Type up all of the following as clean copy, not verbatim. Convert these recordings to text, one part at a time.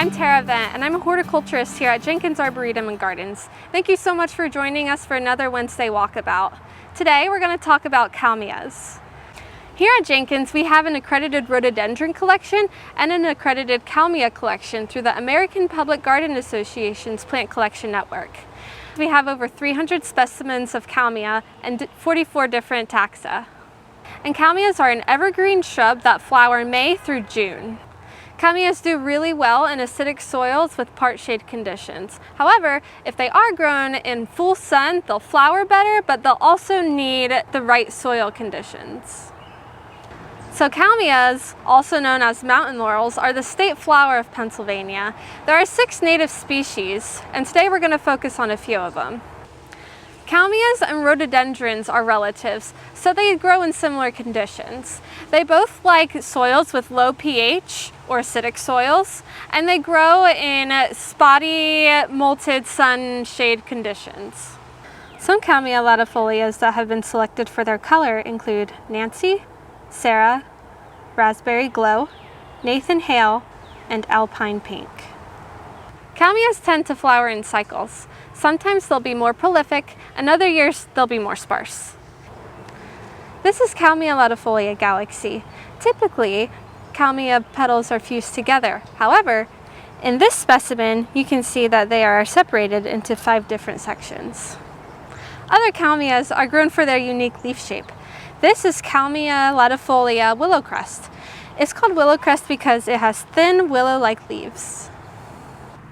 I'm Tara Vent, and I'm a horticulturist here at Jenkins Arboretum and Gardens. Thank you so much for joining us for another Wednesday Walkabout. Today we're going to talk about Kalmias. Here at Jenkins, we have an accredited rhododendron collection and an accredited Kalmia collection through the American Public Garden Association's Plant Collection Network. We have over 300 specimens of Kalmia and 44 different taxa. And Kalmias are an evergreen shrub that flower May through June. Kalmias do really well in acidic soils with part shade conditions. However, if they are grown in full sun, they'll flower better, but they'll also need the right soil conditions. So Kalmias, also known as mountain laurels, are the state flower of Pennsylvania. There are 6 native species, and today we're going to focus on a few of them. Kalmias and rhododendrons are relatives, so they grow in similar conditions. They both like soils with low pH or acidic soils, and they grow in spotty, molted sun shade conditions. Some Kalmia latifolias that have been selected for their color include Nancy, Sarah, Raspberry Glow, Nathan Hale, and Alpine Pink. Kalmias tend to flower in cycles. Sometimes they'll be more prolific, and other years they'll be more sparse. This is Kalmia latifolia galaxy. Typically, Kalmia petals are fused together. However, in this specimen, you can see that they are separated into 5 different sections. Other Kalmias are grown for their unique leaf shape. This is Kalmia latifolia willowcrest. It's called willowcrest because it has thin willow-like leaves.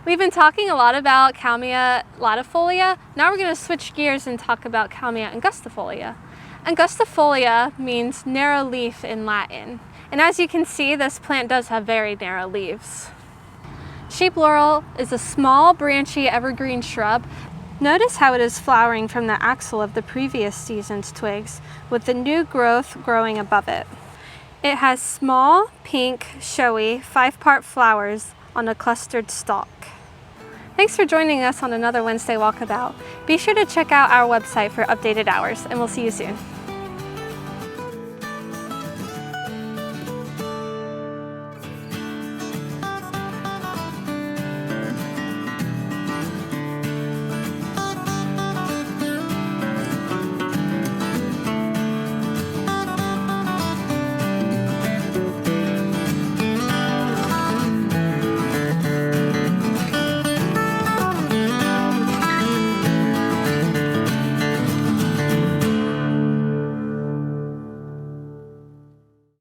We've been talking a lot about Kalmia latifolia. Now we're going to switch gears and talk about Kalmia angustifolia. Angustifolia means narrow leaf in Latin. And as you can see, this plant does have very narrow leaves. Sheep Laurel is a small, branchy evergreen shrub. Notice how it is flowering from the axil of the previous season's twigs, with the new growth growing above it. It has small, pink, showy, 5-part flowers on a clustered stalk. Thanks for joining us on another Wednesday Walkabout. Be sure to check out our website for updated hours, and we'll see you soon.